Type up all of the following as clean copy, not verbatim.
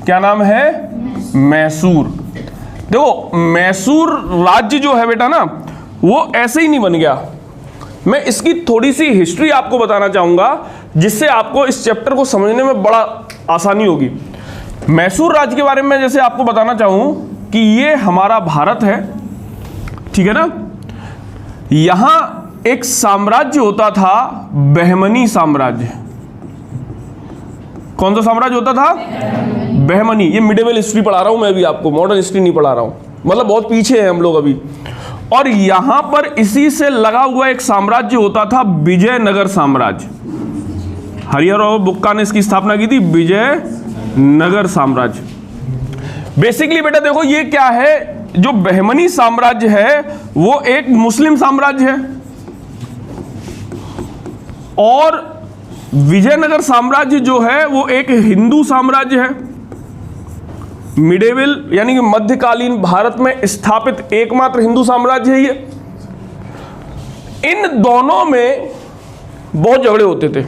क्या नाम है? मैसूर। देखो मैसूर राज्य जो है बेटा ना, वो ऐसे ही नहीं बन गया। मैं इसकी थोड़ी सी हिस्ट्री आपको बताना चाहूंगा, जिससे आपको इस चैप्टर को समझने में बड़ा आसानी होगी। मैसूर राज्य के बारे में जैसे आपको बताना चाहूं कि ये हमारा भारत है, ठीक है ना। यहां एक साम्राज्य होता था, बहमनी साम्राज्य। कौन सा साम्राज्य होता था? बहमनी। ये मिडिवल हिस्ट्री पढ़ा रहा हूं मैं अभी आपको, मॉडर्न हिस्ट्री नहीं पढ़ा रहा हूं, मतलब बहुत पीछे हैं हम लोग अभी। और यहां पर इसी से लगा हुआ एक साम्राज्य होता था, विजयनगर साम्राज्य। हरिहर और बुक्का ने इसकी स्थापना की थी, विजयनगर साम्राज्य। बेसिकली बेटा देखो ये क्या है, जो बहमनी साम्राज्य है वो एक मुस्लिम साम्राज्य है, और विजयनगर साम्राज्य जो है वो एक हिंदू साम्राज्य है। मिडेवल यानी कि मध्यकालीन भारत में स्थापित एकमात्र हिंदू साम्राज्य है ये। इन दोनों में बहुत झगड़े होते थे,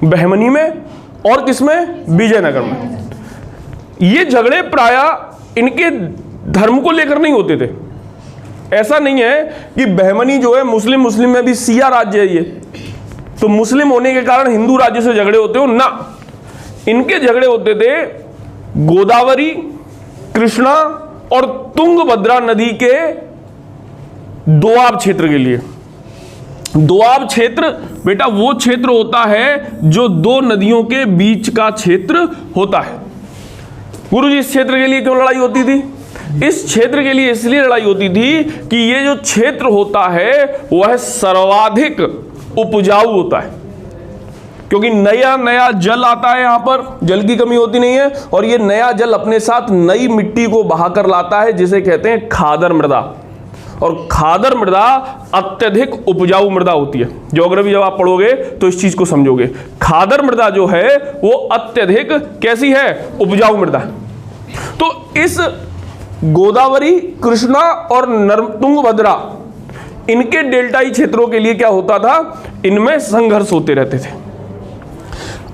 बहमनी में और किसमें? विजयनगर में। ये झगड़े प्रायः इनके धर्म को लेकर नहीं होते थे। ऐसा नहीं है कि बहमनी जो है मुस्लिम में भी सिया राज्य है ये, तो मुस्लिम होने के कारण हिंदू राज्य से झगड़े होते हो ना। इनके झगड़े होते थे गोदावरी, कृष्णा और तुंगभद्रा नदी के दोआब क्षेत्र के लिए। दोआब क्षेत्र बेटा वो क्षेत्र होता है जो दो नदियों के बीच का क्षेत्र होता है। गुरुजी इस क्षेत्र के लिए क्यों लड़ाई होती थी? इस क्षेत्र के लिए इसलिए लड़ाई होती थी कि ये जो क्षेत्र होता है वह सर्वाधिक उपजाऊ होता है, क्योंकि नया जल आता है, यहां पर जल की कमी होती नहीं है, और ये नया जल अपने साथ नई मिट्टी को बहाकर लाता है, जिसे कहते हैं खादर मृदा। और खादर मृदा अत्यधिक उपजाऊ मृदा होती है। ज्योग्राफी जब आप पढ़ोगे तो इस चीज को समझोगे। खादर मृदा जो है वो अत्यधिक कैसी है? उपजाऊ मृदा। तो इस गोदावरी, कृष्णा और तुंगभद्रा, इनके डेल्टाई क्षेत्रों के लिए क्या होता था? इनमें संघर्ष होते रहते थे।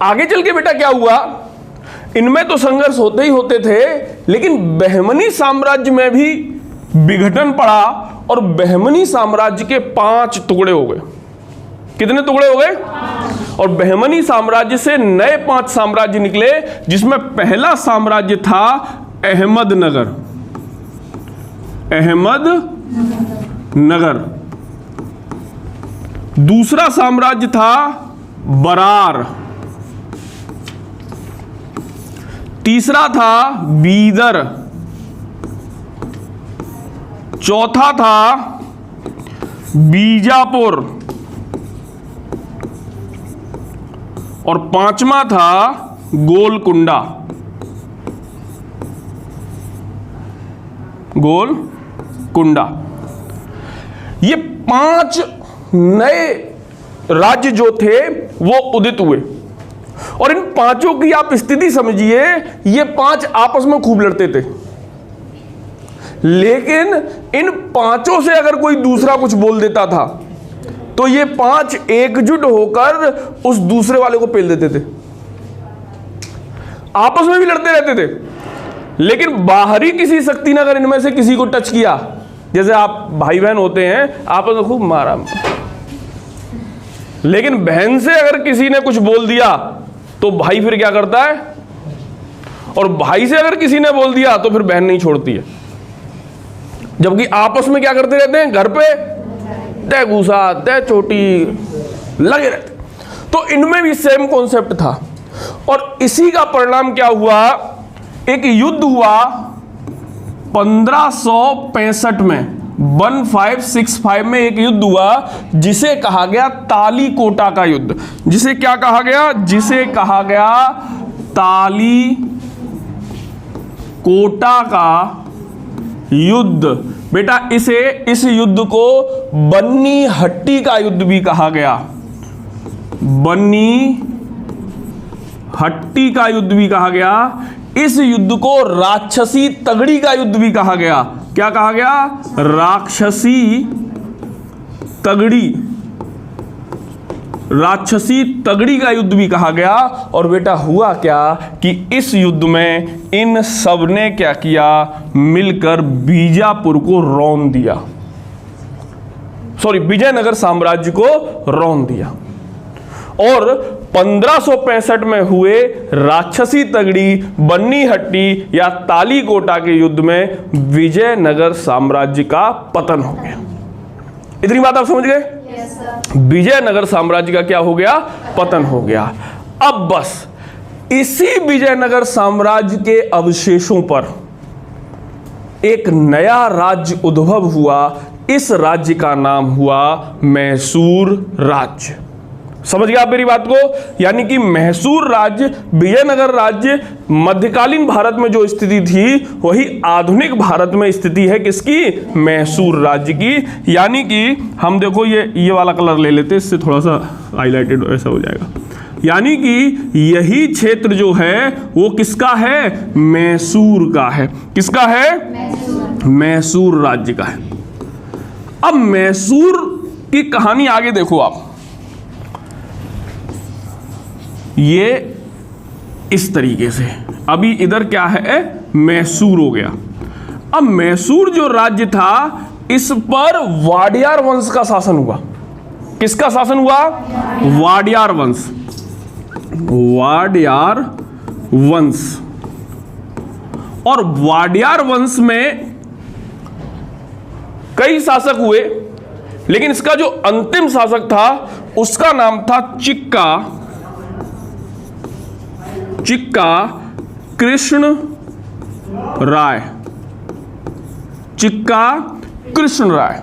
आगे चल के बेटा क्या हुआ, इनमें तो संघर्ष होते ही होते थे, लेकिन बहमनी साम्राज्य में भी विघटन पड़ा और बहमनी साम्राज्य के 5 टुकड़े हो गए। कितने टुकड़े हो गए? और बहमनी साम्राज्य से नए 5 साम्राज्य निकले, जिसमें पहला साम्राज्य था अहमदनगर। अहमदनगर। दूसरा साम्राज्य था बरार। तीसरा था बीदर। चौथा था बीजापुर। और 5वां था गोलकुंडा। गोलकुंडा। ये 5 नए राज्य जो थे वो उदित हुए, और इन 5 की आप स्थिति समझिए, ये 5 आपस में खूब लड़ते थे, लेकिन इन 5 से अगर कोई दूसरा कुछ बोल देता था तो ये 5 एकजुट होकर उस दूसरे वाले को पेल देते थे। आपस में भी लड़ते रहते थे, लेकिन बाहरी किसी शक्ति ने अगर इनमें से किसी को टच किया, जैसे आप भाई बहन होते हैं आपस में खूब मारा, लेकिन बहन से अगर किसी ने कुछ बोल दिया तो भाई फिर क्या करता है, और भाई से अगर किसी ने बोल दिया तो फिर बहन नहीं छोड़ती है। जबकि आपस में क्या करते रहते हैं, घर पे तय घूसा तय चोटी लगे रहते। तो इनमें भी सेम कॉन्सेप्ट था, और इसी का परिणाम क्या हुआ, एक युद्ध हुआ 1565 में, 1565 में एक युद्ध हुआ जिसे कहा गया तालीकोटा का युद्ध। जिसे क्या कहा गया? जिसे कहा गया तालीकोटा का युद्ध। बेटा इस युद्ध को बन्नी हट्टी का युद्ध भी कहा गया। बन्नी हट्टी का युद्ध भी कहा गया। इस युद्ध को राक्षसी तगड़ी का युद्ध भी कहा गया। क्या कहा गया? राक्षसी तगड़ी। राक्षसी तगड़ी का युद्ध भी कहा गया। और बेटा हुआ क्या कि इस युद्ध में इन सब ने क्या किया, मिलकर बीजापुर को रौंद दिया, विजयनगर साम्राज्य को रौंद दिया। और 1565 में हुए राक्षसी तगड़ी, बन्नी हट्टी या तालीकोटा के युद्ध में विजयनगर साम्राज्य का पतन हो गया। इतनी बात आप समझ गए? विजयनगर साम्राज्य का क्या हो गया? पतन हो गया। अब बस इसी विजयनगर साम्राज्य के अवशेषों पर एक नया राज्य उद्भव हुआ। इस राज्य का नाम हुआ मैसूर राज्य। समझ गया आप मेरी बात को? यानी कि मैसूर राज्य, विजयनगर राज्य मध्यकालीन भारत में जो स्थिति थी वही आधुनिक भारत में स्थिति है किसकी? मैसूर राज्य की। यानी कि हम देखो ये वाला कलर ले लेते, इससे थोड़ा सा हाईलाइटेड ऐसा हो जाएगा। यानी कि यही क्षेत्र जो है वो किसका है? मैसूर का है। किसका है? मैसूर राज्य का है। अब मैसूर की कहानी आगे देखो आप, ये इस तरीके से। अभी इधर क्या है? मैसूर हो गया। अब मैसूर जो राज्य था इस पर वाडियार वंश का शासन हुआ। किसका शासन हुआ? वाडियार वंश। वाडियार वंश। और वाडियार वंश में कई शासक हुए, लेकिन इसका जो अंतिम शासक था उसका नाम था चिक्का कृष्ण राय। चिक्का कृष्ण राय।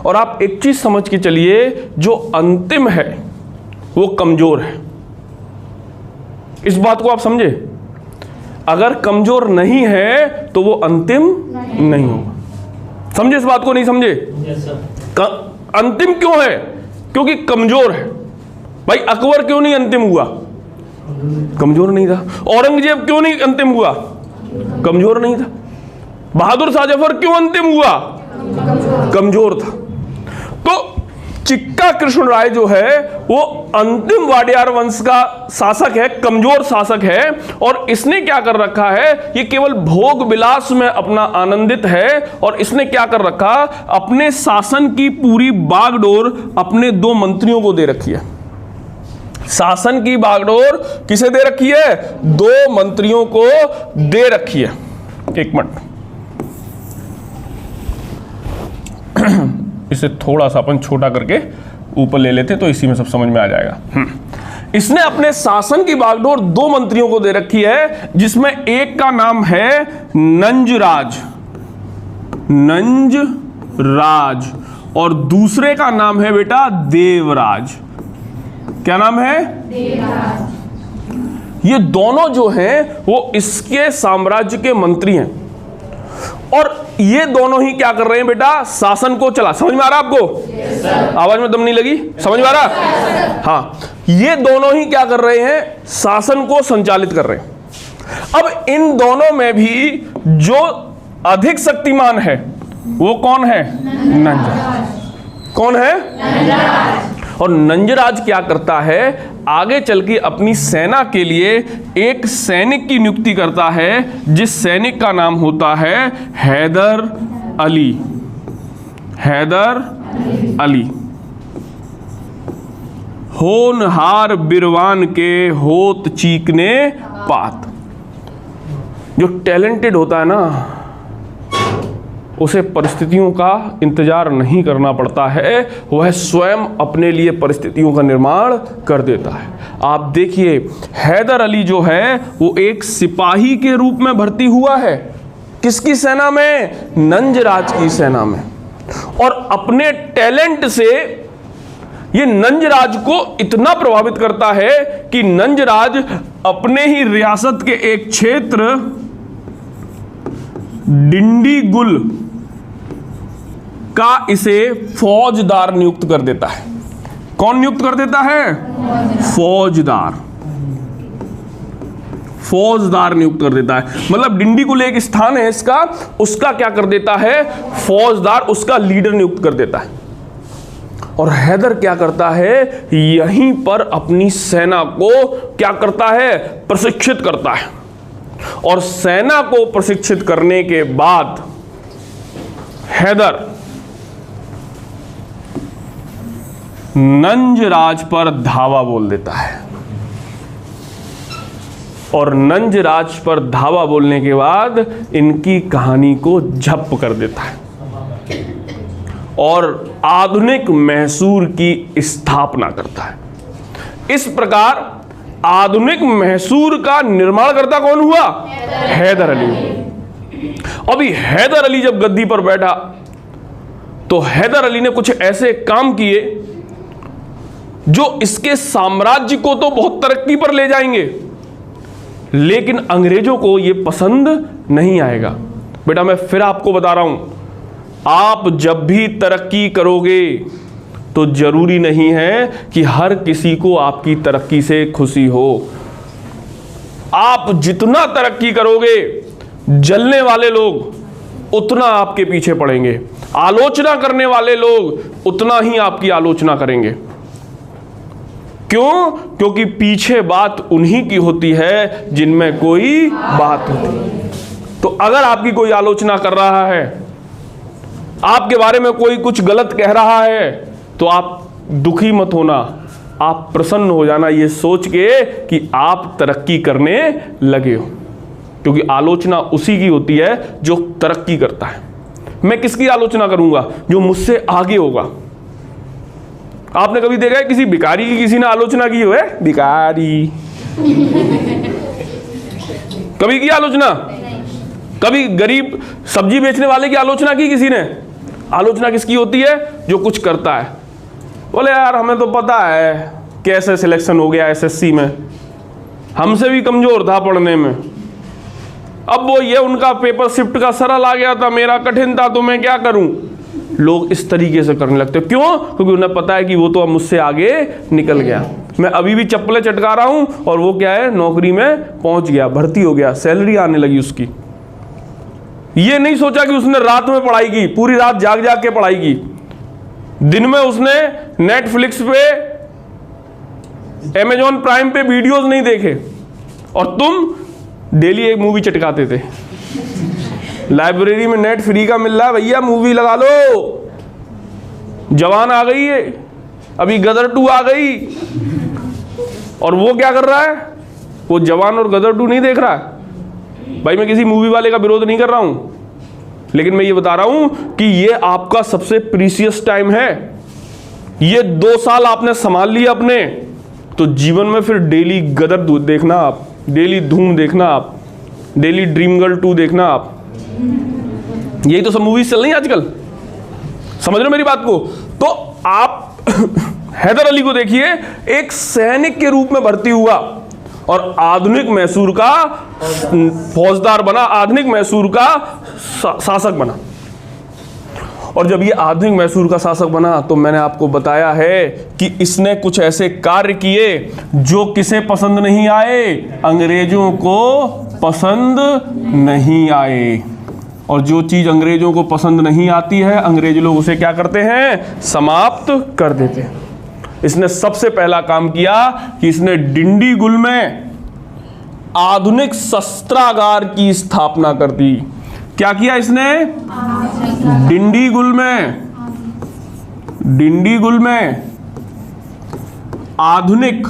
और आप एक चीज समझ के चलिए, जो अंतिम है वो कमजोर है। इस बात को आप समझे? अगर कमजोर नहीं है तो वो अंतिम नहीं होगा। समझे इस बात को? नहीं समझे? अंतिम क्यों है? क्योंकि कमजोर है। भाई अकबर क्यों नहीं अंतिम हुआ? कमजोर नहीं था। औरंगजेब क्यों नहीं अंतिम हुआ? कमजोर नहीं था। बहादुर शाह जफर क्यों अंतिम हुआ? कमजोर था। तो चिक्का कृष्ण राय जो है वो अंतिम वाडियार वंश का शासक है, कमजोर शासक है। और इसने क्या कर रखा है? ये केवल भोग विलास में अपना आनंदित है। और इसने क्या कर रखा? अपने शासन की पूरी बागडोर अपने 2 मंत्रियों को दे रखी है। शासन की बागडोर किसे दे रखी है? 2 मंत्रियों को दे रखी है। एक मिनट, इसे थोड़ा सा अपन छोटा करके ऊपर ले लेते तो इसी में सब समझ में आ जाएगा। इसने अपने शासन की बागडोर 2 मंत्रियों को दे रखी है, जिसमें एक का नाम है नंजराज और दूसरे का नाम है बेटा देवराज। क्या नाम है? देवराज। ये दोनों जो हैं वो इसके साम्राज्य के मंत्री हैं। और ये दोनों ही क्या कर रहे हैं बेटा? शासन को चला। समझ में आ रहा आपको? yes, आवाज में दम नहीं लगी? समझ में आ रहा? yes, हाँ, ये दोनों ही क्या कर रहे हैं? शासन को संचालित कर रहे हैं। अब इन दोनों में भी जो अधिक शक्तिमान है वो कौन है? नंजराज। कौन है? नंजराज। और नंजराज क्या करता है? आगे चल के अपनी सेना के लिए एक सैनिक की नियुक्ति करता है, जिस सैनिक का नाम होता है हैदर अली। हैदर अली। होनहार बिरवान के होत चीकने पात। जो टैलेंटेड होता है ना, उसे परिस्थितियों का इंतजार नहीं करना पड़ता है, वह स्वयं अपने लिए परिस्थितियों का निर्माण कर देता है। आप देखिए, हैदर अली जो है वो एक सिपाही के रूप में भर्ती हुआ है। किसकी सेना में? नंजराज की सेना में। और अपने टैलेंट से ये नंजराज को इतना प्रभावित करता है कि नंजराज अपने ही रियासत के एक क्षेत्र डिंडीगुल का इसे फौजदार नियुक्त कर देता है। कौन नियुक्त कर देता है? फौजदार नियुक्त कर देता है। मतलब डिंडीगुल एक स्थान है इसका, उसका क्या कर देता है? फौजदार, उसका लीडर नियुक्त कर देता है। और हैदर क्या करता है, यहीं पर अपनी सेना को क्या करता है, प्रशिक्षित करता है। और सेना को प्रशिक्षित करने के बाद हैदर नंजराज पर धावा बोल देता है। और नंजराज पर धावा बोलने के बाद इनकी कहानी को झप कर देता है और आधुनिक मैसूर की स्थापना करता है। इस प्रकार आधुनिक मैसूर का निर्माण करता कौन हुआ, हैदर अली। अभी हैदर अली जब गद्दी पर बैठा तो हैदर अली ने कुछ ऐसे काम किए जो इसके साम्राज्य को तो बहुत तरक्की पर ले जाएंगे, लेकिन अंग्रेजों को यह पसंद नहीं आएगा। बेटा मैं फिर आपको बता रहा हूं, आप जब भी तरक्की करोगे तो जरूरी नहीं है कि हर किसी को आपकी तरक्की से खुशी हो। आप जितना तरक्की करोगे, जलने वाले लोग उतना आपके पीछे पड़ेंगे, आलोचना करने वाले लोग उतना ही आपकी आलोचना करेंगे। क्यों? क्योंकि पीछे बात उन्हीं की होती है जिनमें कोई बात होती है। तो अगर आपकी कोई आलोचना कर रहा है, आपके बारे में कोई कुछ गलत कह रहा है, तो आप दुखी मत होना, आप प्रसन्न हो जाना ये सोच के कि आप तरक्की करने लगे हो, क्योंकि आलोचना उसी की होती है जो तरक्की करता है। मैं किसकी आलोचना करूंगा? जो मुझसे आगे होगा। आपने कभी देखा है किसी भिखारी की किसी ने आलोचना की हो? है भिखारी कभी की आलोचना? कभी गरीब सब्जी बेचने वाले की आलोचना की किसी ने? आलोचना किसकी होती है? जो कुछ करता है। बोले यार हमें तो पता है कैसे सिलेक्शन हो गया एसएससी में, हमसे भी कमजोर था पढ़ने में, अब वो ये उनका पेपर शिफ्ट का सरल आ गया था, मेरा कठिन था, तो मैं क्या करूं। लोग इस तरीके से करने लगते। क्यों? क्योंकि उन्हें पता है कि वो तो अब मुझसे आगे निकल गया, मैं अभी भी चप्पलें चटका रहा हूं और वो क्या है, नौकरी में पहुंच गया, भर्ती हो गया, सैलरी आने लगी उसकी। ये नहीं सोचा कि उसने रात में पढ़ाई की, पूरी रात जाग जाग के पढ़ाई की, दिन में उसने नेटफ्लिक्स पे, अमेजॉन प्राइम पे वीडियोस नहीं देखे, और तुम डेली एक मूवी चटकाते थे। लाइब्रेरी में नेट फ्री का मिल रहा है भैया, मूवी लगा लो। जवान आ गई है, अभी गदर 2 आ गई, और वो क्या कर रहा है, वो जवान और गदर 2 नहीं देख रहा है। भाई मैं किसी मूवी वाले का विरोध नहीं कर रहा हूं, लेकिन मैं ये बता रहा हूं कि ये आपका सबसे प्रीशियस टाइम है। ये 2 साल आपने संभाल लिया अपने, तो जीवन में फिर डेली गदर देखना आप, डेली धूम देखना आप, डेली ड्रीम गर्ल 2 देखना आप। यही तो सब मूवीज चल रही हैं आजकल, समझ रहे हो मेरी बात को? तो आप हैदर अली को देखिए, एक सैनिक के रूप में भर्ती हुआ और आधुनिक मैसूर का फौजदार बना, आधुनिक मैसूर का शासक बना। और जब ये आधुनिक मैसूर का शासक बना तो मैंने आपको बताया है कि इसने कुछ ऐसे कार्य किए जो किसे पसंद नहीं आए, अंग्रेजों को पसंद नहीं आए। और जो चीज अंग्रेजों को पसंद नहीं आती है, अंग्रेज लोग उसे क्या करते हैं, समाप्त कर देते हैं। इसने सबसे पहला काम किया कि इसने डिंडीगुल में आधुनिक शस्त्रागार की स्थापना कर दी। क्या किया इसने? डिंडीगुल में आधुनिक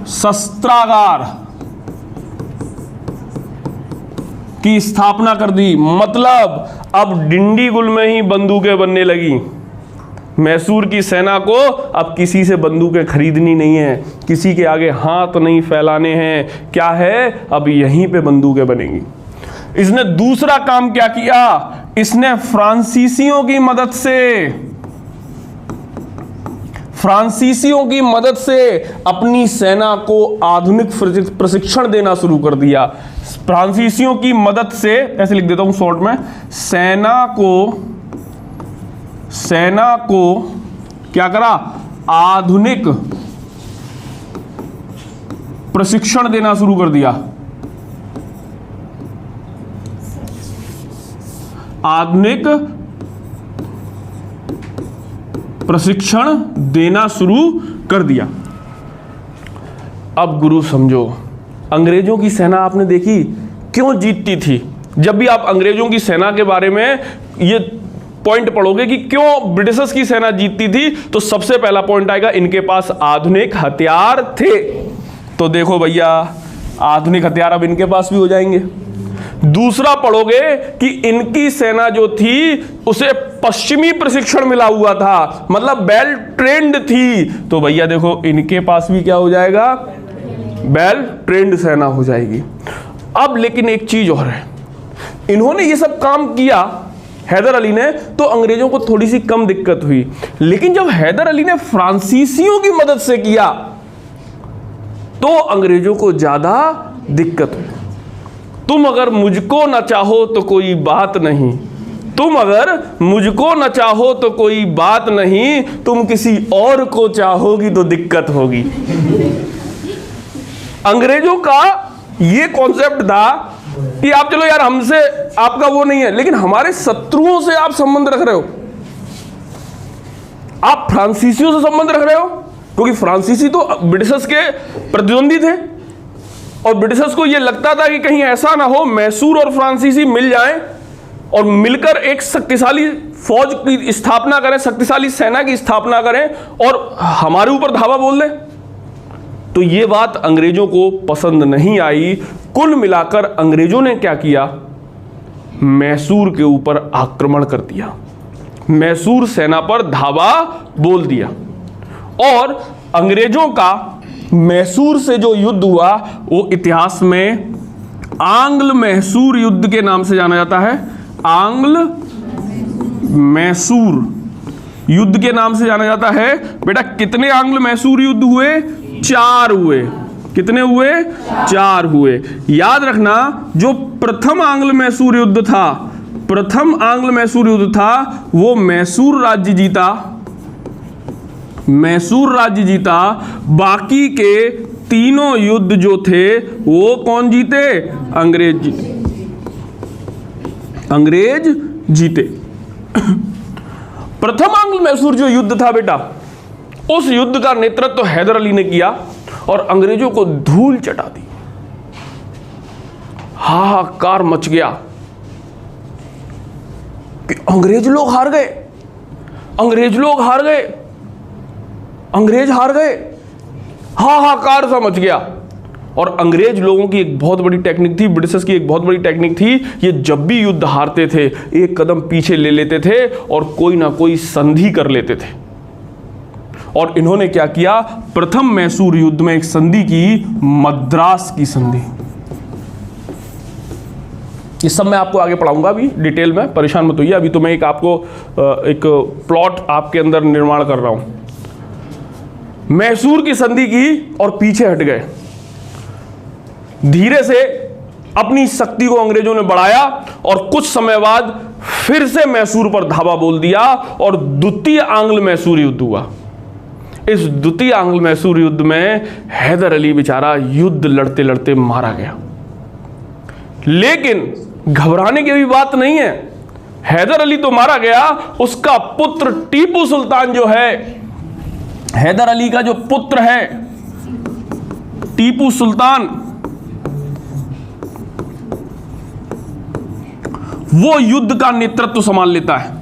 शस्त्रागार की स्थापना कर दी। मतलब अब डिंडीगुल में ही बंदूकें बनने लगी। मैसूर की सेना को अब किसी से बंदूकें खरीदनी नहीं है, किसी के आगे हाथ नहीं फैलाने हैं। क्या है, अब यहीं पे बंदूकें बनेंगी। इसने दूसरा काम क्या किया, इसने फ्रांसीसियों की मदद से अपनी सेना को आधुनिक प्रशिक्षण देना शुरू कर दिया। फ्रांसीसियों की मदद से, ऐसे लिख देता हूं शॉर्ट में, सेना को क्या करा, आधुनिक प्रशिक्षण देना शुरू कर दिया। आधुनिक प्रशिक्षण देना शुरू कर दिया। अब गुरु समझो, अंग्रेजों की सेना आपने देखी क्यों जीतती थी? जब भी आप अंग्रेजों की सेना के बारे में ये पॉइंट पढ़ोगे कि क्यों ब्रिटिशर्स की सेना जीतती थी, तो सबसे पहला पॉइंट आएगा इनके पास आधुनिक हथियार थे। तो देखो भैया, आधुनिक हथियार अब इनके पास भी हो जाएंगे। दूसरा पढ़ोगे कि इनकी सेना जो थी उसे पश्चिमी प्रशिक्षण मिला हुआ था, मतलब वेल ट्रेंड थी। तो भैया देखो, इनके पास भी क्या हो जाएगा? वेल ट्रेंड सेना हो जाएगी। अब लेकिन एक चीज और है, इन्होंने ये सब काम किया हैदर अली ने, तो अंग्रेजों को थोड़ी सी कम दिक्कत हुई। लेकिन जब हैदर अली ने फ्रांसीसियों की मदद से किया तो अंग्रेजों को ज्यादा दिक्कत हुई। तुम अगर मुझको न चाहो तो कोई बात नहीं, तुम अगर मुझको न चाहो तो कोई बात नहीं, तुम किसी और को चाहोगी तो दिक्कत होगी। अंग्रेजों का ये कॉन्सेप्ट था कि आप चलो यार, हमसे आपका वो नहीं है, लेकिन हमारे शत्रुओं से आप संबंध रख रहे हो, आप फ्रांसीसियों से संबंध रख रहे हो, क्योंकि फ्रांसीसी तो ब्रिटिशर्स के प्रतिद्वंदी थे और ब्रिटिशर्स को यह लगता था कि कहीं ऐसा ना हो मैसूर और फ्रांसीसी मिल जाएं और मिलकर एक शक्तिशाली फौज की स्थापना करें, शक्तिशाली सेना की स्थापना करें और हमारे ऊपर धावा बोल दें। तो ये बात अंग्रेजों को पसंद नहीं आई। कुल मिलाकर अंग्रेजों ने क्या किया? मैसूर के ऊपर आक्रमण कर दिया, मैसूर सेना पर धावा बोल दिया। और अंग्रेजों का मैसूर से जो युद्ध हुआ वो इतिहास में आंग्ल मैसूर युद्ध के नाम से जाना जाता है। आंग्ल मैसूर युद्ध के नाम से जाना जाता है। बेटा कितने आंग्ल मैसूर युद्ध हुए? 4 हुए। कितने हुए? 4 हुए। याद रखना, जो प्रथम आंग्ल मैसूर युद्ध था, प्रथम आंग्ल मैसूर युद्ध था, वो मैसूर राज्य जीता, मैसूर राज्य जीता। बाकी के तीनों युद्ध जो थे वो कौन जीते? अंग्रेज जीते, अंग्रेज जीते। प्रथम आंग्ल मैसूर जो युद्ध था बेटा, उस युद्ध का नेतृत्व तो हैदर अली ने किया और अंग्रेजों को धूल चटा दी। हाहाकार मच गया कि अंग्रेज लोग हार गए, अंग्रेज लोग हार गए, अंग्रेज हार गए। हाहाकार सा मच गया। और अंग्रेज लोगों की एक बहुत बड़ी टेक्निक थी, ब्रिटिशर्स की एक बहुत बड़ी टेक्निक थी, ये जब भी युद्ध हारते थे एक कदम पीछे ले लेते थे और कोई ना कोई संधि कर लेते थे। और इन्होंने क्या किया? प्रथम मैसूर युद्ध में एक संधि की, मद्रास की संधि। ये सब मैं आपको आगे पढ़ाऊंगा अभी डिटेल में, परेशान मत होइए। अभी तो मैं आपको एक प्लॉट आपके अंदर निर्माण कर रहा हूं। मैसूर की संधि की और पीछे हट गए। धीरे से अपनी शक्ति को अंग्रेजों ने बढ़ाया और कुछ समय बाद फिर से मैसूर पर धावा बोल दिया और द्वितीय आंग्ल मैसूर युद्ध हुआ। इस द्वितीय आंग्ल मैसूर युद्ध में हैदर अली बेचारा युद्ध लड़ते लड़ते मारा गया। लेकिन घबराने की भी बात नहीं है, हैदर अली तो मारा गया, उसका पुत्र टीपू सुल्तान जो है, हैदर अली का जो पुत्र है टीपू सुल्तान, वो युद्ध का नेतृत्व संभाल लेता है।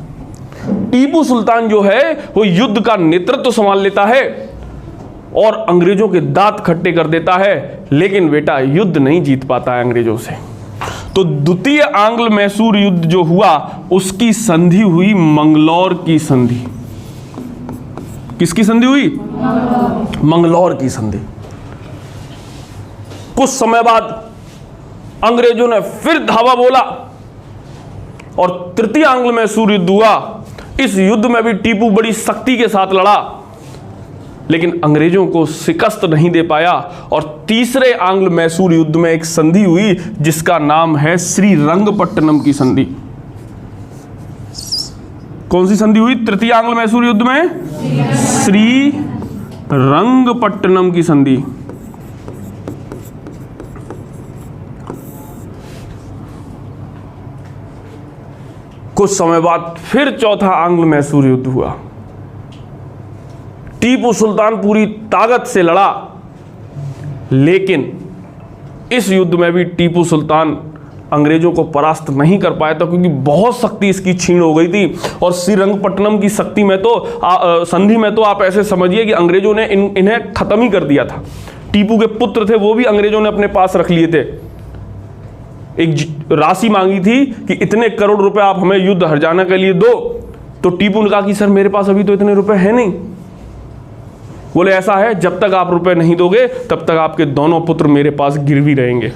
टीपू सुल्तान जो है वो युद्ध का नेतृत्व संभाल लेता है और अंग्रेजों के दांत खट्टे कर देता है। लेकिन बेटा युद्ध नहीं जीत पाता है अंग्रेजों से। तो द्वितीय आंग्ल मैसूर युद्ध जो हुआ उसकी संधि हुई मंगलौर की संधि। किसकी संधि हुई? मंगलौर की संधि। कुछ समय बाद अंग्रेजों ने फिर धावा बोला और तृतीय आंग्ल मैसूर युद्ध हुआ। इस युद्ध में भी टीपू बड़ी शक्ति के साथ लड़ा, लेकिन अंग्रेजों को शिकस्त नहीं दे पाया। और तीसरे आंग्ल मैसूर युद्ध में एक संधि हुई जिसका नाम है श्रीरंगपट्टनम की संधि। कौन सी संधि हुई तृतीय आंग्ल मैसूर युद्ध में? श्रीरंगपट्टनम की संधि। कुछ समय बाद फिर चौथा आंग्ल मैसूर युद्ध हुआ। टीपू सुल्तान पूरी ताकत से लड़ा, लेकिन इस युद्ध में भी टीपू सुल्तान अंग्रेजों को परास्त नहीं कर पाया था, क्योंकि बहुत शक्ति इसकी छीन हो गई थी। और श्रीरंगपट्टनम की शक्ति में तो संधि में तो आप ऐसे समझिए कि अंग्रेजों ने इन्हें खत्म ही कर दिया था। टीपू के पुत्र थे, वो भी अंग्रेजों ने अपने पास रख लिए थे। एक राशि मांगी थी कि इतने करोड़ रुपए आप हमें युद्ध हर्जाना के लिए दो, तो टीपू ने कहा कि सर मेरे पास अभी तो इतने रुपए हैं नहीं। बोले ऐसा है, जब तक आप रुपए नहीं दोगे तब तक आपके दोनों पुत्र मेरे पास गिरवी रहेंगे।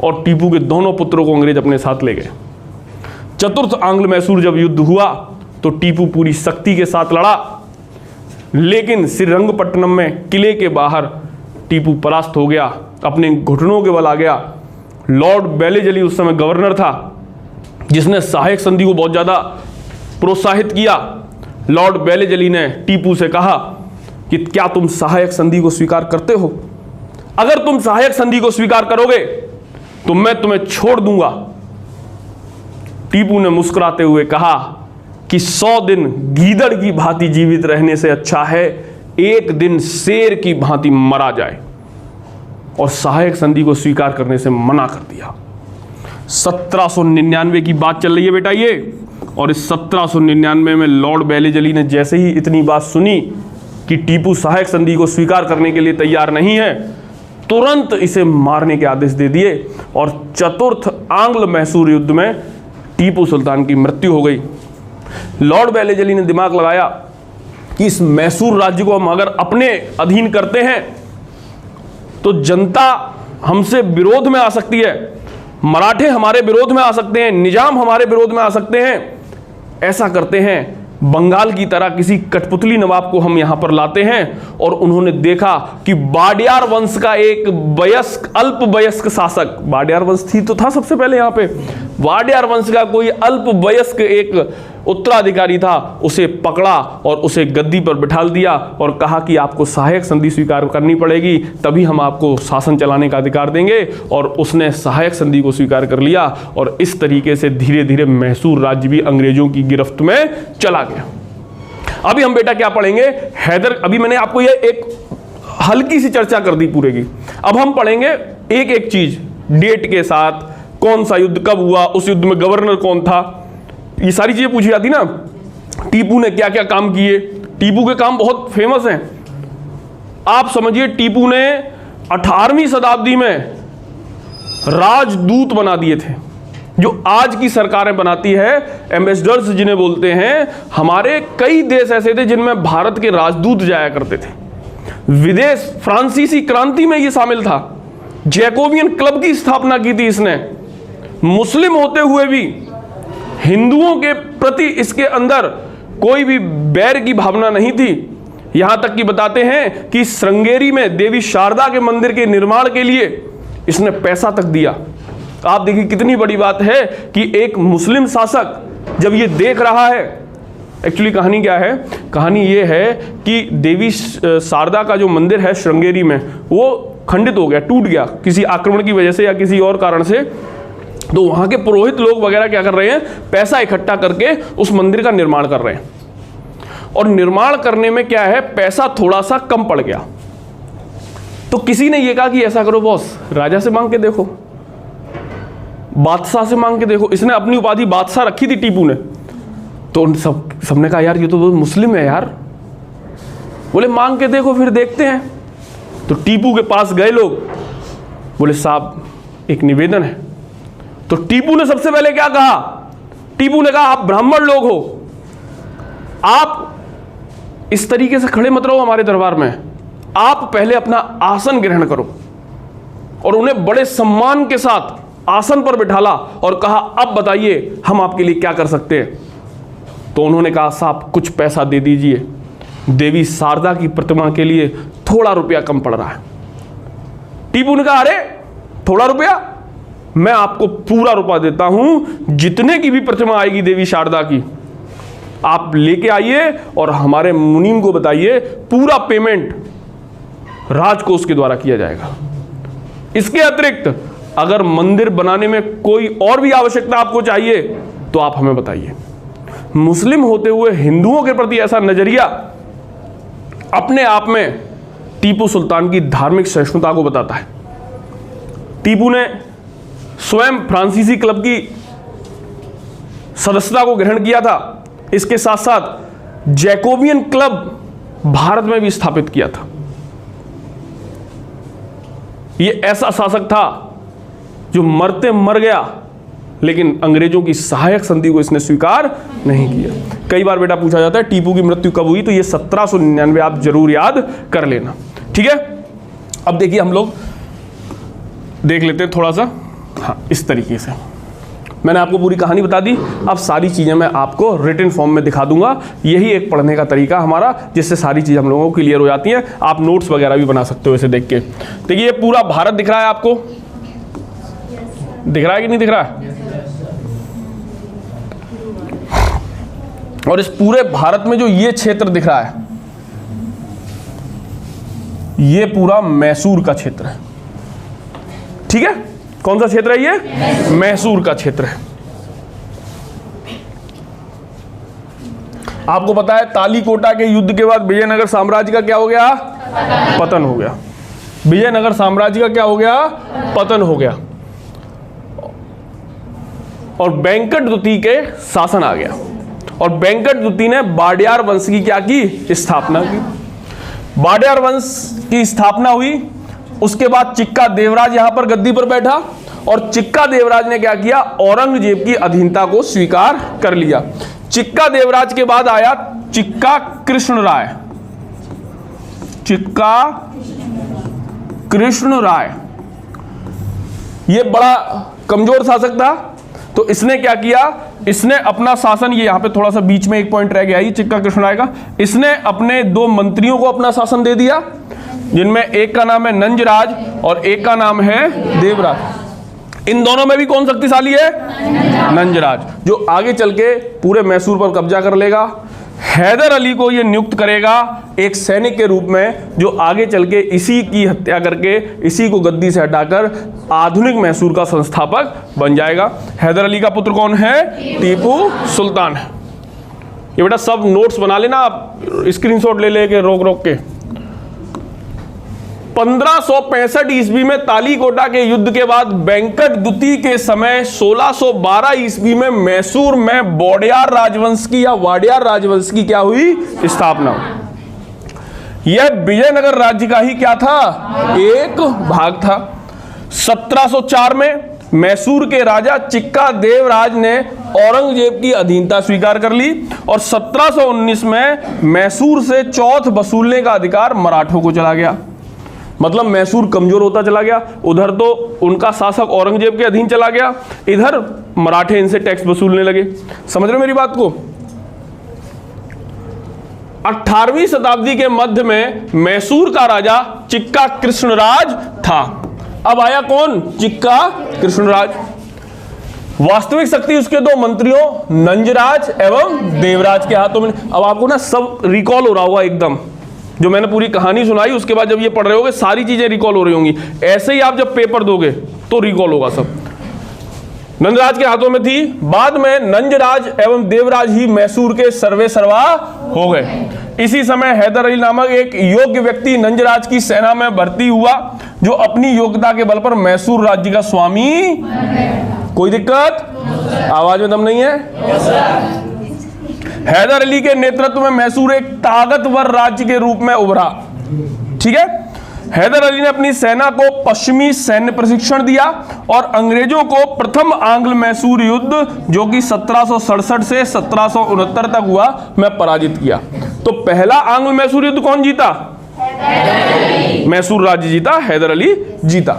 और टीपू के दोनों पुत्रों को अंग्रेज अपने साथ ले गए। चतुर्थ आंग्ल मैसूर जब युद्ध हुआ तो टीपू पूरी शक्ति के साथ लड़ा, लेकिन श्रीरंगपट्टनम में किले के बाहर टीपू परास्त हो गया, अपने घुटनों के बल आ गया। लॉर्ड बेलेजली उस समय गवर्नर था, जिसने सहायक संधि को बहुत ज़्यादा प्रोत्साहित किया। लॉर्ड बेलेजली ने टीपू से कहा कि क्या तुम सहायक संधि को स्वीकार करते हो? अगर तुम सहायक संधि को स्वीकार करोगे तो मैं तुम्हें छोड़ दूंगा। टीपू ने मुस्कुराते हुए कहा कि 100 दिन गीदड़ की भांति जीवित रहने से अच्छा है एक दिन शेर की भांति मरा जाए, और सहायक संधि को स्वीकार करने से मना कर दिया। 1799 की बात चल रही है बेटा ये, और इस 1799 में लॉर्ड बेलेजली ने जैसे ही इतनी बात सुनी कि टीपू सहायक संधि को स्वीकार करने के लिए तैयार नहीं है, तुरंत इसे मारने के आदेश दे दिए। और चतुर्थ आंग्ल मैसूर युद्ध में टीपू सुल्तान की मृत्यु हो गई। लॉर्ड बेलेजली ने दिमाग लगाया कि इस मैसूर राज्य को हम अगर अपने अधीन करते हैं तो जनता हमसे विरोध में आ सकती है, मराठे हमारे विरोध में आ सकते हैं, निजाम हमारे विरोध में आ सकते हैं। ऐसा करते हैं, बंगाल की तरह किसी कठपुतली नवाब को हम यहां पर लाते हैं। और उन्होंने देखा कि वाडियार वंश का एक वयस्क अल्प वयस्क शासक, वाडियार वंश थी तो था सबसे पहले यहां पे, वाडियार वंश का कोई अल्प वयस्क एक उत्तराधिकारी था, उसे पकड़ा और उसे गद्दी पर बिठाल दिया और कहा कि आपको सहायक संधि स्वीकार करनी पड़ेगी, तभी हम आपको शासन चलाने का अधिकार देंगे। और उसने सहायक संधि को स्वीकार कर लिया, और इस तरीके से धीरे धीरे मैसूर राज्य भी अंग्रेजों की गिरफ्त में चला गया। अभी हम बेटा क्या पढ़ेंगे? अभी मैंने आपको ये एक हल्की सी चर्चा कर दी पूरे की। अब हम पढ़ेंगे एक एक चीज डेट के साथ, कौन सा युद्ध कब हुआ, उस युद्ध में गवर्नर कौन था, ये सारी चीजें पूछी जाती ना। टीपू ने क्या क्या काम किए, टीपू के काम बहुत फेमस हैं। आप समझिए टीपू ने 18वीं शताब्दी में राजदूत बना दिए थे, जो आज की सरकारें बनाती है, एम्बेसडर्स जिन्हें बोलते हैं। हमारे कई देश ऐसे थे जिनमें भारत के राजदूत जाया करते थे विदेश। फ्रांसीसी क्रांति में ये शामिल था, जैकोबियन क्लब की स्थापना की थी इसने। मुस्लिम होते हुए भी हिंदुओं के प्रति इसके अंदर कोई भी बैर की भावना नहीं थी। यहां तक कि बताते हैं कि श्रृंगेरी में देवी शारदा के मंदिर के निर्माण के लिए इसने पैसा तक दिया। आप देखिए कितनी बड़ी बात है कि एक मुस्लिम शासक जब ये देख रहा है। एक्चुअली कहानी क्या है? कहानी ये है कि देवी शारदा का जो मंदिर है श्रृंगेरी में, वो खंडित हो गया, टूट गया किसी आक्रमण की वजह से या किसी और कारण से। तो वहां के पुरोहित लोग वगैरह क्या कर रहे हैं, पैसा इकट्ठा करके उस मंदिर का निर्माण कर रहे हैं। और निर्माण करने में क्या है, पैसा थोड़ा सा कम पड़ गया। तो किसी ने यह कहा कि ऐसा करो बॉस, राजा से मांग के देखो, बादशाह से मांग के देखो। इसने अपनी उपाधि बादशाह रखी थी टीपू ने। तो सबने कहा यार ये तो मुस्लिम है यार। बोले मांग के देखो फिर देखते हैं। तो टीपू के पास गए लोग, बोले साहब एक निवेदन है। तो टीपू ने सबसे पहले क्या कहा? टीपू ने कहा आप ब्राह्मण लोग हो, आप इस तरीके से खड़े मत रहो हमारे दरबार में, आप पहले अपना आसन ग्रहण करो। और उन्हें बड़े सम्मान के साथ आसन पर बिठाला और कहा अब बताइए हम आपके लिए क्या कर सकते हैं। तो उन्होंने कहा साहब कुछ पैसा दे दीजिए, देवी शारदा की प्रतिमा के लिए थोड़ा रुपया कम पड़ रहा है। टीपू ने कहा अरे थोड़ा रुपया, मैं आपको पूरा रुपया देता हूं, जितने की भी प्रतिमा आएगी देवी शारदा की आप लेके आइए और हमारे मुनीम को बताइए, पूरा पेमेंट राजकोष के द्वारा किया जाएगा। इसके अतिरिक्त अगर मंदिर बनाने में कोई और भी आवश्यकता आपको चाहिए तो आप हमें बताइए। मुस्लिम होते हुए हिंदुओं के प्रति ऐसा नजरिया अपने आप में टीपू सुल्तान की धार्मिक सहिष्णुता को बताता है। टीपू ने स्वयं फ्रांसीसी क्लब की सदस्यता को ग्रहण किया था। इसके साथ साथ जैकोबियन क्लब भारत में भी स्थापित किया था। यह ऐसा शासक था जो मरते मर गया, लेकिन अंग्रेजों की सहायक संधि को इसने स्वीकार नहीं किया। कई बार बेटा पूछा जाता है टीपू की मृत्यु कब हुई, तो ये 1799, आप जरूर याद कर लेना। ठीक है, अब देखिए हम लोग देख लेते हैं थोड़ा सा। हाँ, इस तरीके से मैंने आपको पूरी कहानी बता दी। अब सारी चीज़ें मैं आपको रिटन फॉर्म में दिखा दूंगा। यही एक पढ़ने का तरीका हमारा, जिससे सारी चीज़ें हम लोगों को क्लियर हो जाती हैं। आप नोट्स वगैरह भी बना सकते हो इसे देख के। देखिए ये पूरा भारत दिख रहा है आपको, दिख रहा है कि नहीं दिख रहा है? और इस पूरे भारत में जो ये क्षेत्र दिख रहा है, ये पूरा मैसूर का क्षेत्र है। ठीक है, कौन सा क्षेत्र है ये? मैसूर का क्षेत्र है। आपको पता है तालीकोटा के युद्ध के बाद विजयनगर साम्राज्य का क्या हो गया? पतन हो गया। विजयनगर साम्राज्य का क्या हो गया? पतन हो गया, और वेंकट द्वितीय के शासन आ गया। और वेंकट द्वितीय ने वाडियार वंश की क्या की? स्थापना की। वाडियार वंश की स्थापना हुई। उसके बाद चिक्का देवराज यहां पर गद्दी पर बैठा, और चिक्का देवराज ने क्या किया? औरंगजेब की अधीनता को स्वीकार कर लिया। चिक्का देवराज के बाद आया चिक्का कृष्ण राय। चिक्का कृष्ण राय ये बड़ा कमजोर शासक था, तो इसने क्या किया? इसने अपना शासन, ये यहां पे थोड़ा सा बीच में एक पॉइंट रह गया, ये चिक्का कृष्ण राय का। इसने अपने 2 मंत्रियों को अपना शासन दे दिया, जिनमें एक का नाम है नंजराज और एक का नाम है देवराज। इन दोनों में भी कौन शक्तिशाली है? नंजराज, जो आगे चल के पूरे मैसूर पर कब्जा कर लेगा। हैदर अली को यह नियुक्त करेगा एक सैनिक के रूप में, जो आगे चल के इसी की हत्या करके इसी को गद्दी से हटाकर आधुनिक मैसूर का संस्थापक बन जाएगा। हैदर अली का पुत्र कौन है? टीपू सुल्तान है। ये बेटा सब नोट्स बना लेना, आप स्क्रीनशॉट ले लेके रोक रोक के। 1565 ईस्वी में तालीकोटा के युद्ध के बाद वेंकट द्वितीय के समय 1612 ईस्वी में मैसूर में वाडियार राजवंश की या वाडियार राजवंश की क्या हुई? स्थापना। यह विजयनगर राज्य का ही क्या था? एक भाग था। 1704 में मैसूर के राजा चिक्का देवराज ने औरंगजेब की अधीनता स्वीकार कर ली, और 1719 में मैसूर से चौथ वसूलने का अधिकार मराठों को चला गया। मतलब मैसूर कमजोर होता चला गया। उधर तो उनका शासक औरंगजेब के अधीन चला गया, इधर मराठे इनसे टैक्स वसूलने लगे। समझ रहे हो मेरी बात को? 18वीं शताब्दी के मध्य में मैसूर का राजा चिक्का कृष्णराज था। अब आया कौन? चिक्का कृष्णराज। वास्तविक शक्ति उसके 2 मंत्रियों नंजराज एवं देवराज के हाथों में। अब आपको ना सब रिकॉल हो रहा होगा एकदम, जो मैंने पूरी कहानी सुनाई उसके बाद जब ये पढ़ रहे होगे सारी चीजें रिकॉल हो रही होंगी। ऐसे ही आप जब पेपर दोगे तो रिकॉल होगा सब। नंजराज के हाथों में थी, बाद में नंजराज एवं देवराज ही मैसूर के सर्वे सर्वा हो गए। इसी समय हैदर अली नामक एक योग्य व्यक्ति नंजराज की सेना में भर्ती हुआ, जो अपनी योग्यता के बल पर मैसूर राज्य का स्वामी। कोई दिक्कत? आवाज में दम नहीं है? हैदर अली के नेतृत्व में मैसूर एक ताकतवर राज्य के रूप में उभरा। ठीक है, हैदर अली ने अपनी सेना को पश्चिमी सैन्य प्रशिक्षण दिया और अंग्रेजों को प्रथम आंग्ल मैसूर युद्ध, जो कि 1767 से 1769 तक हुआ, में पराजित किया। तो पहला आंग्ल मैसूर युद्ध कौन जीता? मैसूर राज्य जीता, हैदर अली जीता।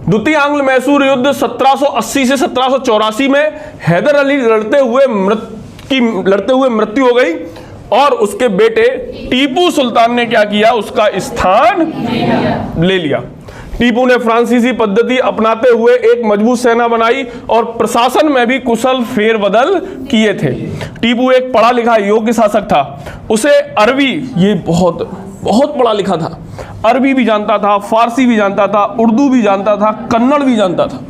द्वितीय आंग्ल मैसूर युद्ध 1780 से 1784 में हैदर अली लड़ते हुए मृत्यु हो गई, और उसके बेटे टीपू सुल्तान ने क्या किया? उसका स्थान ले लिया। टीपू ने फ्रांसीसी पद्धति अपनाते हुए एक मजबूत सेना बनाई और प्रशासन में भी कुशल फेरबदल किए थे। टीपू एक पढ़ा लिखा योग्य शासक था। उसे अरबी, ये बहुत पढ़ा लिखा था, अरबी भी जानता था, फारसी भी जानता था, उर्दू भी जानता था, कन्नड़ भी जानता था।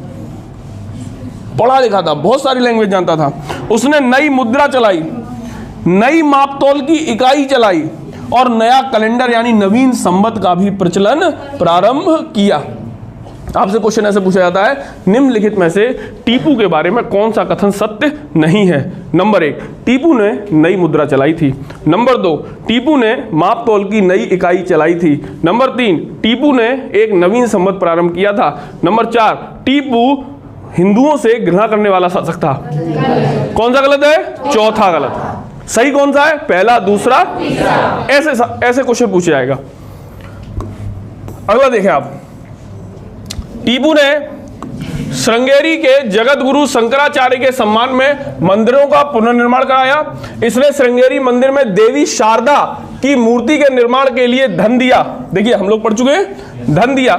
पढ़ा लिखा था, बहुत सारी लैंग्वेज जानता था। उसने नई मुद्रा चलाई, नई मापतौल की इकाई चलाई और नया कैलेंडर यानी नवीन संवत का भी प्रचलन प्रारंभ किया। आपसे क्वेश्चन ऐसे पूछा जाता है, निम्नलिखित में से टीपू के बारे में कौन सा कथन सत्य नहीं है? नंबर 1, टीपू ने नई मुद्रा चलाई थी। नंबर 2, टीपू ने मापतौल की नई इकाई चलाई थी। नंबर 3, टीपू ने एक नवीन संवत प्रारंभ किया था। नंबर 4, टीपू हिंदुओं से घृणा करने वाला शासक था। कौन सा गलत है? चौथा गलत। सही कौन सा है? पहला, दूसरा, ऐसे क्वेश्चन पूछा जाएगा। अगला देखें आप, टीपू ने श्रृंगेरी के जगत गुरु शंकराचार्य के सम्मान में मंदिरों का पुनर्निर्माण कराया। इसने श्रृंगेरी मंदिर में देवी शारदा की मूर्ति के निर्माण के लिए धन दिया। देखिए हम लोग पढ़ चुके हैं, धन दिया।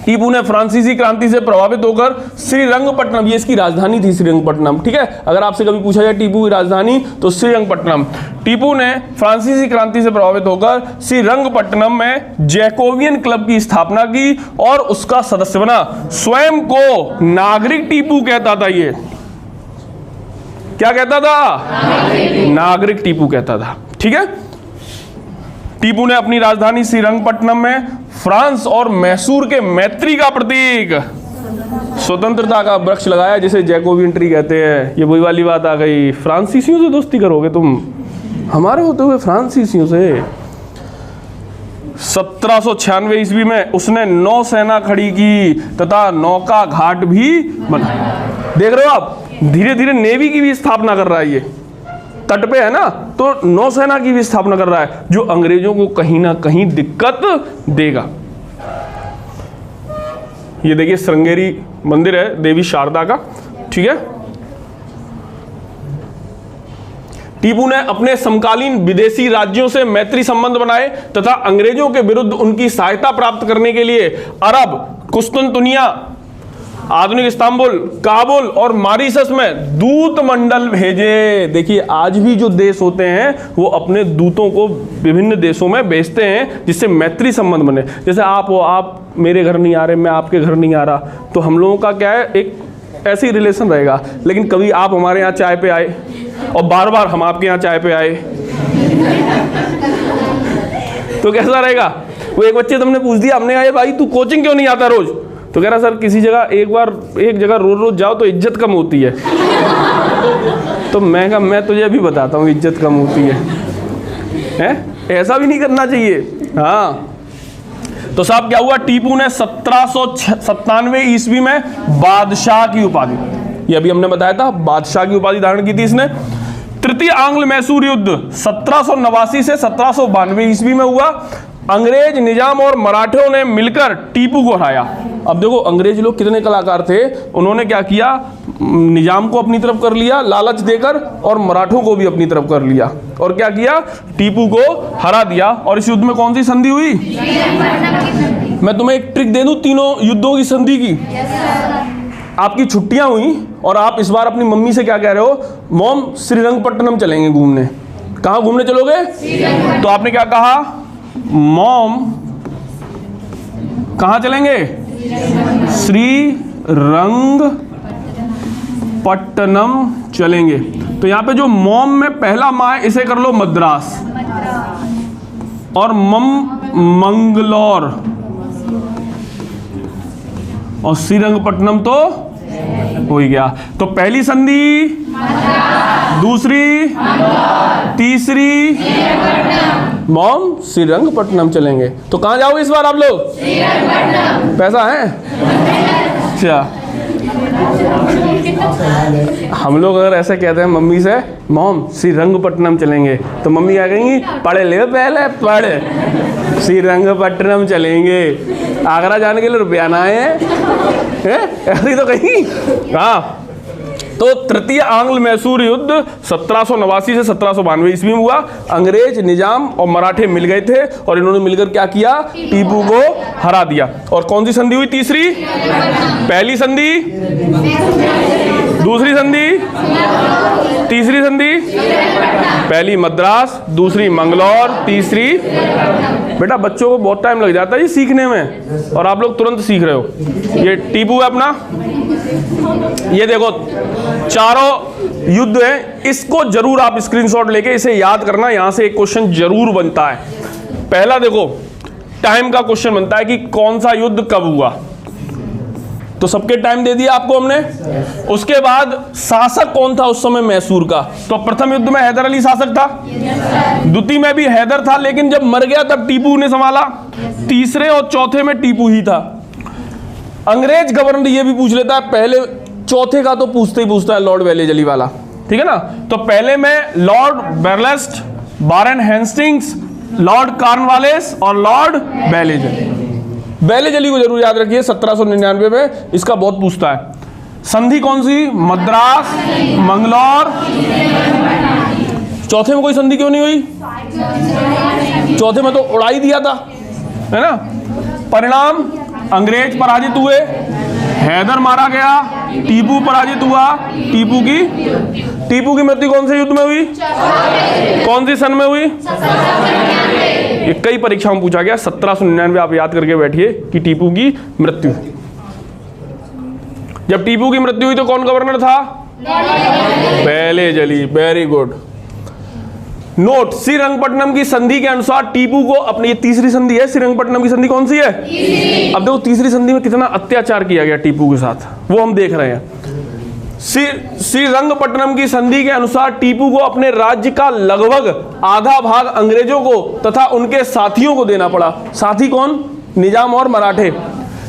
टीपू ने फ्रांसीसी क्रांति से प्रभावित होकर श्रीरंगपट्टनम, ये इसकी राजधानी थी श्रीरंगपट्टनम, ठीक है। अगर आपसे कभी पूछा जाए टीपू की राजधानी तो श्रीरंगपट्टनम। टीपू ने फ्रांसीसी क्रांति से प्रभावित होकर श्रीरंगपट्टनम में जैकोबियन क्लब की स्थापना की और उसका सदस्य बना। स्वयं को नागरिक टीपू कहता था। ये क्या कहता था? नागरिक टीपू कहता था, ठीक है। टीपू ने अपनी राजधानी श्रीरंगपट्टनम में फ्रांस और मैसूर के मैत्री का प्रतीक स्वतंत्रता का वृक्ष लगाया, जिसे जैकोबियन ट्री कहते हैं। ये वही वाली बात आ गई, फ्रांसीसियों से दोस्ती करोगे तुम, हमारे होते हुए फ्रांसीसियों से। 1796 ईस्वी में उसने नौसेना खड़ी की तथा नौका घाट भी बना। देख रहे हो आप, धीरे धीरे नेवी की भी स्थापना कर रहा है। ये तट पे है ना, तो नौसेना की भी स्थापना कर रहा है, जो अंग्रेजों को कहीं ना कहीं दिक्कत देगा। ये देखिए श्रृंगेरी मंदिर है देवी शारदा का, ठीक है। टीपू ने अपने समकालीन विदेशी राज्यों से मैत्री संबंध बनाए तथा अंग्रेजों के विरुद्ध उनकी सहायता प्राप्त करने के लिए अरब, कुस्तुनतुनिया, आधुनिक इस्तांबुल, काबुल और मॉरिशस में दूत मंडल भेजे। देखिए आज भी जो देश होते हैं वो अपने दूतों को विभिन्न देशों में भेजते हैं, जिससे मैत्री संबंध बने। जैसे आप हो, आप मेरे घर नहीं आ रहे, मैं आपके घर नहीं आ रहा, तो हम लोगों का क्या है, एक ऐसी रिलेशन रहेगा। लेकिन कभी आप हमारे यहाँ चाय पे आए और बार बार हम आपके यहाँ चाय पे आए तो कैसा रहेगा? वो एक बच्चे तुमने पूछ दिया, हमने कहा भाई तू कोचिंग क्यों नहीं आता रोज? तो कह रहा सर किसी जगह एक जगह रोज रोज जाओ तो इज्जत कम होती है। तो मैं कहा मैं तुझे अभी बताता हूँ इज्जत कम होती है? ऐसा भी नहीं करना चाहिए। हाँ, तो साहब क्या हुआ, टीपू ने 1797 ईस्वी में बादशाह की उपाधि, ये अभी हमने बताया था, बादशाह की उपाधि धारण की थी इसने। तृतीय आंग्ल मैसूर युद्ध 1789 से 1792 ईस्वी में हुआ। अंग्रेज निजाम और मराठों ने मिलकर टीपू को हराया। अब देखो अंग्रेज लोग कितने कलाकार थे, उन्होंने क्या किया, निजाम को अपनी तरफ कर लिया लालच देकर, और मराठों को भी अपनी तरफ कर लिया, और क्या किया, टीपू को हरा दिया। और इस युद्ध में कौन सी संधि हुई? मैं तुम्हें एक ट्रिक दे दूं तीनों युद्धों की संधि की। आपकी छुट्टियां हुई और आप इस बार अपनी मम्मी से क्या कह रहे हो, मॉम श्रीरंगपट्टनम चलेंगे घूमने। कहाँ घूमने चलोगे? तो आपने क्या कहा, मॉम कहाँ चलेंगे? श्रीरंगपट्टनम चलेंगे। तो यहां पे जो मॉम में पहला माँ है इसे कर लो मद्रास, और मंगलौर, और श्रीरंगपट्टनम तो हो ही गया। तो पहली संधि, दूसरी, तीसरी, मॉम श्रीरंगपट्टनम चलेंगे। तो कहाँ जाओगे इस बार आप लोग? पैसा है? अच्छा, हम लोग अगर ऐसे कहते हैं मम्मी से, मॉम श्रीरंगपट्टनम चलेंगे, तो मम्मी क्या कहेंगी, पढ़े ले पहले पढ़े, श्रीरंगपट्टनम चलेंगे। आगरा जाने के लिए रुपया ना है, ऐसी तो कहीं। हाँ, तो तृतीय आंग्ल मैसूर युद्ध 1789 से 1792 ईस्वी में हुआ। अंग्रेज निजाम और मराठे मिल गए थे और इन्होंने मिलकर क्या किया, टीपू को हरा दिया। और कौन सी संधि हुई? तीसरी। पहली संधि दूसरी संधि, तीसरी संधि, पहली मद्रास, दूसरी मंगलौर, तीसरी। बेटा बच्चों को बहुत टाइम लग जाता है ये सीखने में और आप लोग तुरंत सीख रहे हो। ये टीपू है अपना, ये देखो चारों युद्ध है, इसको जरूर आप स्क्रीनशॉट लेके इसे याद करना, यहां से एक क्वेश्चन जरूर बनता है। पहला देखो टाइम का क्वेश्चन बनता है कि कौन सा युद्ध कब हुआ, तो सबके टाइम दे दिया आपको हमने। उसके बाद शासक कौन था उस समय मैसूर का, तो प्रथम युद्ध में हैदर अली शासक था, द्वितीय में भी हैदर था लेकिन जब मर गया तब टीपू ने संभाला, तीसरे और चौथे में टीपू ही था। अंग्रेज गवर्नर ये भी पूछ लेता है पहले, चौथे का तो पूछते ही पूछता है लॉर्ड वेलेजली वाला, ठीक है ना। तो पहले में लॉर्ड बेरलेस्ट, वारेन हेस्टिंग्स, लॉर्ड कॉर्नवालिस और लॉर्ड वेलेजली। वेलेजली को जरूर याद रखिए, 1799 में इसका बहुत पूछता है। संधि कौन सी, मद्रास, मंगलौर। चौथे में कोई संधि क्यों नहीं हुई, चौथे में तो उड़ा ही दिया था, है ना। परिणाम अंग्रेज पराजित हुए, हैदर मारा गया, टीपू पराजित हुआ। टीपू की मृत्यु कौन से युद्ध में हुई, कौन सी सन में हुई, ये कई परीक्षाओं में पूछा गया। 1799 आप याद करके बैठिए कि टीपू की मृत्यु। जब टीपू की मृत्यु हुई तो कौन गवर्नर था, Wellesley. Very good. Note, Srirangapatnam की संधि के अनुसार टीपू को अपनी, ये तीसरी संधि है, श्रीरंगपट्टनम की संधि कौन सी है, अब देखो तीसरी संधि में कितना अत्याचार किया गया टीपू के साथ, वो हम देख रहे हैं। श्रीरंगपट्टनम की संधि के अनुसार टीपू को अपने राज्य का लगभग आधा भाग अंग्रेजों को तथा उनके साथियों को देना पड़ा। साथी कौन, निजाम और मराठे।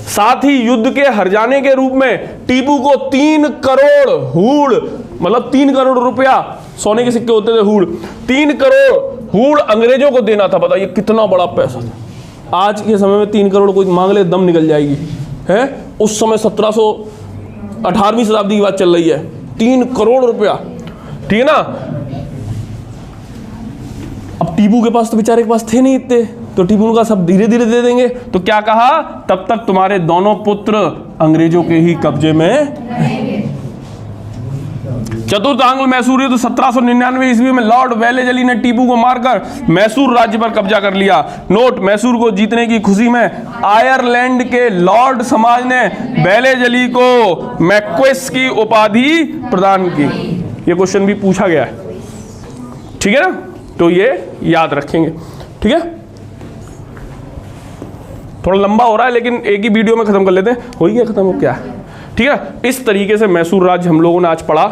साथ ही युद्ध के हर जाने के रूप में टीपू को 3 करोड़ हूड़, मतलब 3 करोड़ रुपया, सोने के सिक्के होते थे हूड़, 3 करोड़ हूड़ अंग्रेजों को देना था। बताइए कितना बड़ा पैसा था। आज के समय में 3 करोड़ कोई मांग ले दम निकल जाएगी, है। उस समय 18वीं शताब्दी की बात चल रही है, 3 करोड़ रुपया, ठीक है ना। अब टीपू के पास तो बेचारे के पास थे नहीं इतने, तो टीपू का सब धीरे धीरे दे देंगे। तो क्या कहा, तब तक तुम्हारे दोनों पुत्र अंग्रेजों के ही कब्जे में। चतुर्थ आंग्ल मैसूर युद्ध 1799 ईस्वी में लॉर्ड वेलेजली ने टीपू को मारकर मैसूर राज्य पर कब्जा कर लिया। नोट, मैसूर को जीतने की खुशी में आयरलैंड के लॉर्ड समाज ने वेलेजली को मैक्वेस की उपाधि प्रदान की। ये क्वेश्चन भी पूछा गया है, ठीक है ना, तो ये याद रखेंगे, ठीक है। थोड़ा लंबा हो रहा है लेकिन एक ही वीडियो में खत्म कर लेते हैं, हो ही गया खत्म, हो क्या, ठीक है। इस तरीके से मैसूर राज्य हम लोगों ने आज पढ़ा।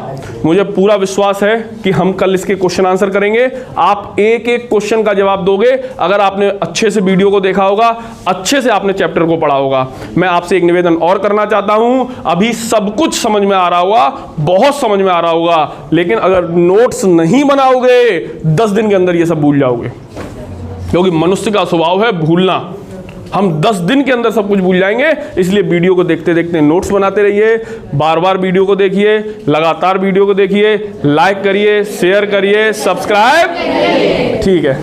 मुझे पूरा विश्वास है कि हम कल इसके क्वेश्चन आंसर करेंगे। आप एक एक क्वेश्चन का जवाब दोगे अगर आपने अच्छे से वीडियो को देखा होगा, अच्छे से आपने चैप्टर को पढ़ा होगा। मैं आपसे एक निवेदन और करना चाहता हूं, अभी सब कुछ समझ में आ रहा होगा, बहुत समझ में आ रहा होगा, लेकिन अगर नोट्स नहीं बनाओगे 10 दिन के अंदर ये सब भूल जाओगे, क्योंकि मनुष्य का स्वभाव है भूलना। हम 10 दिन के अंदर सब कुछ भूल जाएंगे, इसलिए वीडियो को देखते देखते नोट्स बनाते रहिए, बार बार वीडियो को देखिए, लगातार वीडियो को देखिए, लाइक करिए, शेयर करिए, सब्सक्राइब, ठीक है।